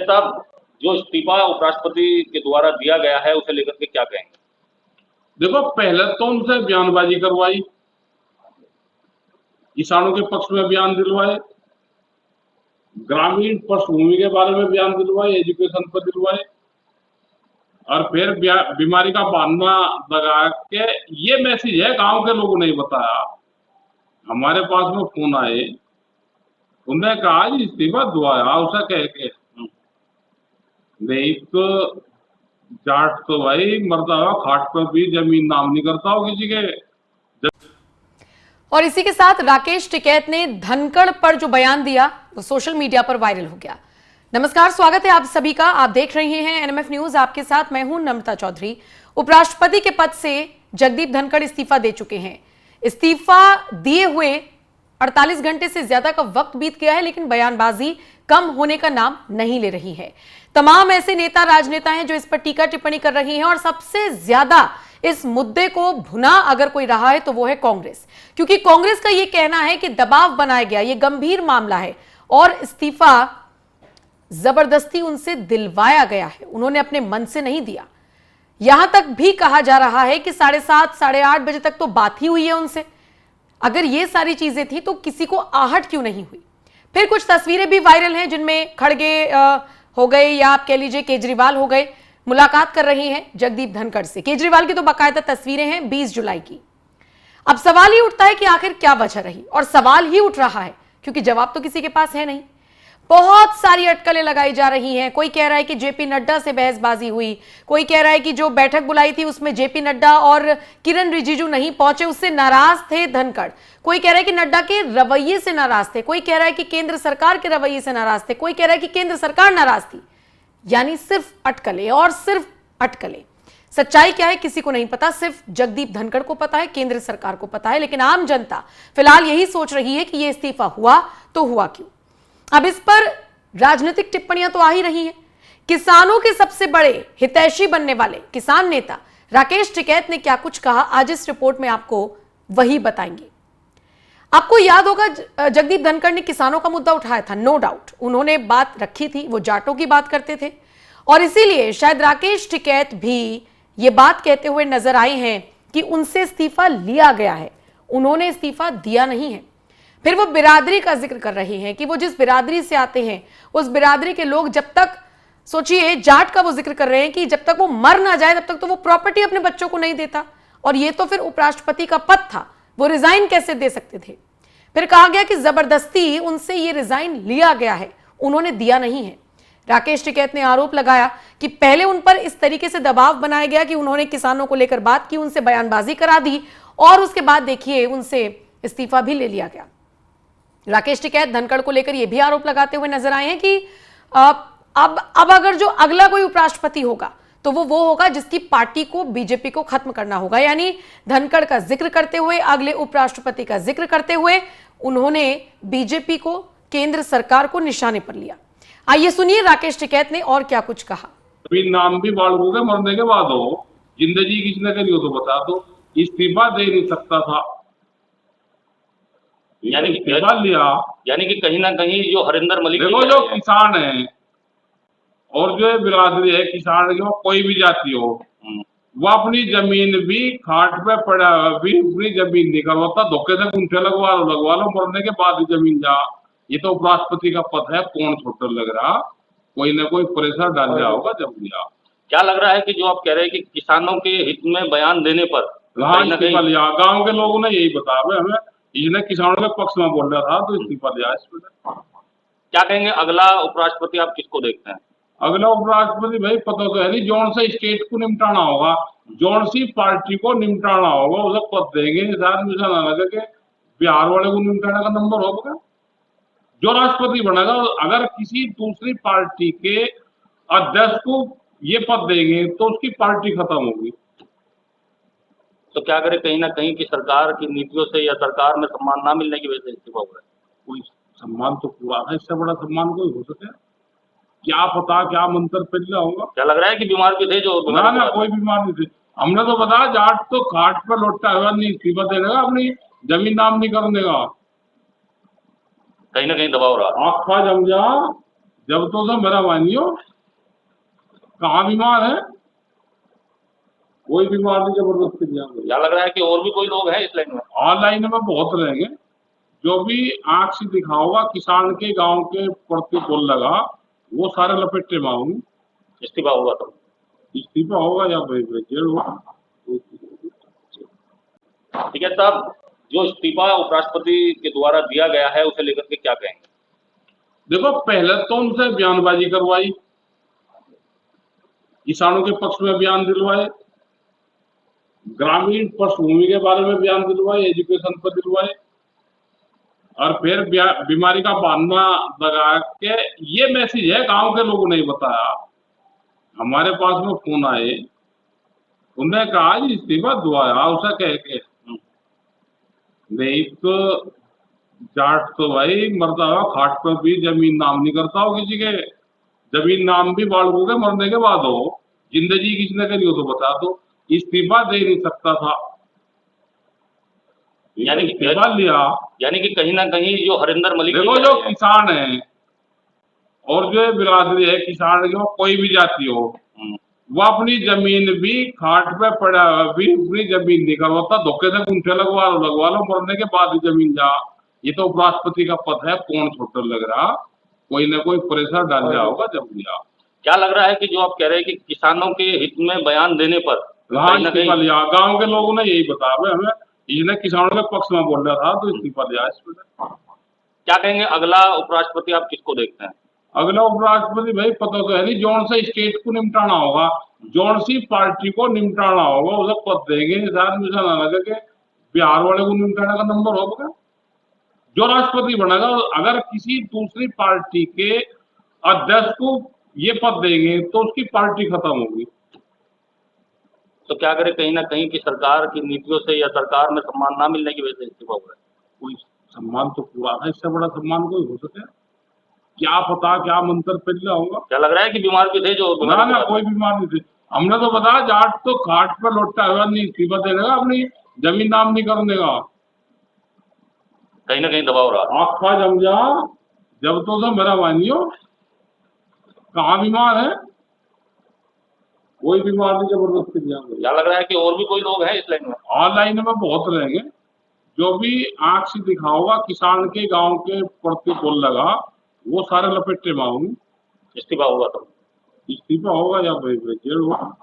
साहब, जो इस्तीफा उपराष्ट्रपति के द्वारा दिया गया है उसे लेकर के क्या कहेंगे? देखो, पहले तो उनसे बयानबाजी करवाई, किसानों के पक्ष में बयान दिलवाए, ग्रामीण पृष्ठभूमि के बारे में बयान दिलवाए, एजुकेशन पर दिलवाए, और फिर बीमारी का बहाना लगा के ये मैसेज है गांव के लोगों ने बताया। हमारे पास में फोन आए, उन्होंने कहा इस्तीफा दुआया उसे कह के, नहीं तो जाट तो भाई मरता हुआ खाट पर भी जमीन नाम नहीं करता हो किसी के। और इसी के साथ राकेश टिकैत ने धनखड़ पर जो बयान दिया वो सोशल मीडिया पर वायरल हो गया। नमस्कार, स्वागत है आप सभी का। आप देख रहे हैं एनएमएफ न्यूज, आपके साथ मैं हूं नम्रता चौधरी। उपराष्ट्रपति के पद से जगदीप धनखड़ इस्तीफा दे चुके हैं। इस्तीफा दिए हुए 48 घंटे से ज्यादा का वक्त बीत गया है, लेकिन बयानबाजी कम होने का नाम नहीं ले रही है। तमाम ऐसे नेता राजनेता हैं जो इस पर टीका टिप्पणी कर रही हैं, और सबसे ज्यादा इस मुद्दे को भुना अगर कोई रहा है तो वो है कांग्रेस, क्योंकि कांग्रेस का यह कहना है कि दबाव बनाया गया, यह गंभीर मामला है और इस्तीफा जबरदस्ती उनसे दिलवाया गया है, उन्होंने अपने मन से नहीं दिया। यहां तक भी कहा जा रहा है कि 7:30 साढ़े 8 बजे तक तो बात ही हुई है उनसे। अगर ये सारी चीजें थी तो किसी को आहट क्यों नहीं हुई? फिर कुछ तस्वीरें भी वायरल हैं जिनमें खड़गे हो गए या आप कह लीजिए केजरीवाल हो गए, मुलाकात कर रही हैं जगदीप धनखड़ से। केजरीवाल की तो बाकायदा तस्वीरें हैं 20 जुलाई की। अब सवाल ही उठता है कि आखिर क्या वजह रही, और सवाल ही उठ रहा है क्योंकि जवाब तो किसी के पास है नहीं। बहुत सारी अटकलें लगाई जा रही हैं। कोई कह रहा है कि जेपी नड्डा से बहसबाजी हुई, कोई कह रहा है कि जो बैठक बुलाई थी उसमें जेपी नड्डा और किरण रिजिजू नहीं पहुंचे, उससे नाराज थे धनखड़। कोई कह रहा है कि नड्डा के रवैये से नाराज थे, कोई कह रहा है कि केंद्र सरकार के रवैये से नाराज थे, कोई कह रहा है कि केंद्र सरकार नाराज थी। यानी सिर्फ अटकलें और सिर्फ अटकलें। सच्चाई क्या है किसी को नहीं पता, सिर्फ जगदीप धनखड़ को पता है, केंद्र सरकार को पता है। लेकिन आम जनता फिलहाल यही सोच रही है कि यह इस्तीफा हुआ तो हुआ क्यों। अब इस पर राजनीतिक टिप्पणियां तो आ ही रही हैं। किसानों के सबसे बड़े हितैषी बनने वाले किसान नेता राकेश टिकैत ने क्या कुछ कहा, आज इस रिपोर्ट में आपको वही बताएंगे। आपको याद होगा जगदीप धनखड़ ने किसानों का मुद्दा उठाया था, नो डाउट उन्होंने बात रखी थी, वो जाटों की बात करते थे, और इसीलिए शायद राकेश टिकैत भी ये बात कहते हुए नजर आए हैं कि उनसे इस्तीफा लिया गया है, उन्होंने इस्तीफा दिया नहीं है। फिर वो बिरादरी का जिक्र कर रहे हैं कि वो जिस बिरादरी से आते हैं उस बिरादरी के लोग जब तक, सोचिए जाट का वो जिक्र कर रहे हैं कि जब तक वो मर ना जाए तब तक तो वो प्रॉपर्टी अपने बच्चों को नहीं देता, और ये तो फिर उपराष्ट्रपति का पद था, वो रिजाइन कैसे दे सकते थे। फिर कहा गया कि जबरदस्ती उनसे ये रिजाइन लिया गया है, उन्होंने दिया नहीं है। राकेश टिकैत ने आरोप लगाया कि पहले उन पर इस तरीके से दबाव बनाया गया कि उन्होंने किसानों को लेकर बात की, उनसे बयानबाजी करा दी, और उसके बाद देखिए उनसे इस्तीफा भी ले लिया गया। राकेश टिकैत धनखड़ को लेकर यह भी आरोप लगाते हुए नजर आए हैं कि अब अगर जो अगला कोई उपराष्ट्रपति होगा तो वो होगा जिसकी पार्टी को, बीजेपी को खत्म करना होगा। यानी धनखड़ का जिक्र करते हुए, अगले उपराष्ट्रपति का जिक्र करते हुए उन्होंने बीजेपी को, केंद्र सरकार को निशाने पर लिया। आइए सुनिए राकेश टिकैत ने और क्या कुछ कहा। अभी नाम भी बालू के मरने के बाद हो, जिंदगी किसने करी हो तो बता दो। इस्तीफा दे नहीं सकता था, यानी कि कहीं ना कहीं जो हरिंदर मलिक, देखो जो किसान है और जो बिरादरी है किसान की, कोई भी जाति हो, वो अपनी जमीन भी खाट पे पड़ा भी अपनी जमीन नहीं करवाता, धोखे से गुंठे लगवा लो, मरने के बाद ही जमीन जा। ये तो उपराष्ट्रपति का पद है, कौन छोटा लग रहा, कोई ना कोई प्रेशर डाल दिया होगा जब लिया। क्या लग रहा है कि जो आप कह रहे हैं कि किसानों के हित में बयान देने पर गाँव के लोगों ने यही बताया हमें, इसने किसानों के पक्ष में बोल रहा था तो इस्तीफा दिया इसमें। क्या कहेंगे अगला उपराष्ट्रपति आप किसको देखते हैं? अगला उपराष्ट्रपति भाई पता तो है नहीं, जौन से स्टेट को निपटाना होगा, जौन सी पार्टी को निपटाना होगा उसे पद देंगे। मुझे ना लगे कि बिहार वाले को निपटाने का नंबर होगा। जो राष्ट्रपति बनेगा, अगर किसी दूसरी पार्टी के अध्यक्ष को ये पद देंगे तो उसकी पार्टी खत्म होगी। तो क्या करें, कहीं ना कहीं की सरकार की नीतियों से या सरकार में सम्मान ना मिलने की वजह से इस्तीफा हुआ है? कोई सम्मान तो पूरा है, इससे बड़ा सम्मान कोई हो सके? क्या पता क्या मंत्र पे लिया होगा। क्या लग रहा है कि बीमार भी थे? जो ना कोई बीमार नहीं थे, हमने तो बताया जाट तो खाट पर लौटता हुआ नहीं इस्तीफा देने का, अपनी जमीन नाम नहीं करने का। कहीं ना कहीं दबाव रहा, आखा जम जा जब तो सब मेरा मानियो, कहाँ बीमार है, कोई बीमार नहीं जबरदस्ती दिया। क्या लग रहा है कि और भी कोई लोग हैं इस लाइन में? ऑनलाइन में बहुत रहेंगे, जो भी आंख से दिखा होगा किसान के गांव के प्रतिकूल लगा, वो सारे लपेटे में आऊंगी। इस्तीफा होगा तो इस्तीफा होगा या जेल होगा। ठीक है साहब, जो इस्तीफा उपराष्ट्रपति के द्वारा दिया गया है उसे लेकर के क्या कहेंगे? देखो, पहले तो उनसे बयानबाजी करवाई, किसानों के पक्ष में बयान दिलवाए, ग्रामीण पशुभूमि के बारे में बयान दिलवाए, एजुकेशन पर दिलवाए, और फिर बीमारी का बहाना लगा के ये मैसेज है गांव के लोगों ने ही बताया। हमारे पास में फोन आए, उन्होंने कहा इस्तीफा दुआया उसे कह के, नहीं तो जाट तो भाई मरता हुआ खाट पर भी जमीन नाम नहीं करता हो किसी के। जमीन नाम भी बालकों के मरने के बाद हो, जिंदगी किसने करी हो तो बता दो। इस्तीफा दे नहीं सकता था, यानी इस्तीफा लिया। यानी कि कहीं ना कहीं जो हरिंदर मलिक देखो, जो किसान है और जो बिरादरी है किसान की, कोई भी जाति हो, वो अपनी जमीन भी खाट पे पड़ा हुआ भी अपनी जमीन नहीं करवाता, धोखे से गुंठे लगवा लो, मरने के बाद ही जमीन जा। ये तो उपराष्ट्रपति का पद है, कौन छोटा लग रहा, कोई ना कोई प्रेशर डाल रहा होगा जब लिया। क्या लग रहा है कि जो आप कह रहे हैं कि किसानों के हित में बयान देने पर हाँ इस्तीफा लिया, गाँव के लोगों ने यही बताया हमें, इसने किसानों के पक्ष में बोल रहा था तो इस्तीफा लिया इसमें। क्या कहेंगे अगला उपराष्ट्रपति आप किसको देखते हैं? अगला उपराष्ट्रपति भाई पता तो है नहीं, जौन से स्टेट को निपटाना होगा, जौन सी पार्टी को निपटाना होगा उसे पद देंगे। शायद मुझे ना लगे कि बिहार वाले को निपटाने का नंबर होगा। जो राष्ट्रपति बनेगा, अगर किसी दूसरी पार्टी के अध्यक्ष को ये पद देंगे तो उसकी पार्टी खत्म होगी। तो क्या करें, कहीं ना कहीं की सरकार की नीतियों से या सरकार में सम्मान ना मिलने की वजह से इस्तीफा हुआ है? कोई सम्मान तो पूरा है, इससे बड़ा सम्मान कोई हो सके? क्या पता क्या मंत्र पिछला होगा। क्या लग रहा है कि बीमार भी थे जो? ना कोई बीमार नहीं थे। हमने तो बताया जाट तो खाट पर लौटता हुआ नहीं इस्तीफा देने का, अपनी जमीन नाम नहीं करने का। कहीं ना कहीं दबाव रहा। आखा जम जा, जब तो सब मेरा मानियो, कहाँ बीमार है, कोई बीमार नहीं जबरदस्ती दिया। क्या लग रहा है कि और भी कोई लोग हैं इस लाइन में? ऑनलाइन में बहुत रहेंगे, जो भी आंख से दिखा होगा किसान के गांव के प्रतिकूल लगा, वो सारे लपेटे में आऊंगी। इस्तीफा होगा तो इस्तीफा होगा या जेल होगा।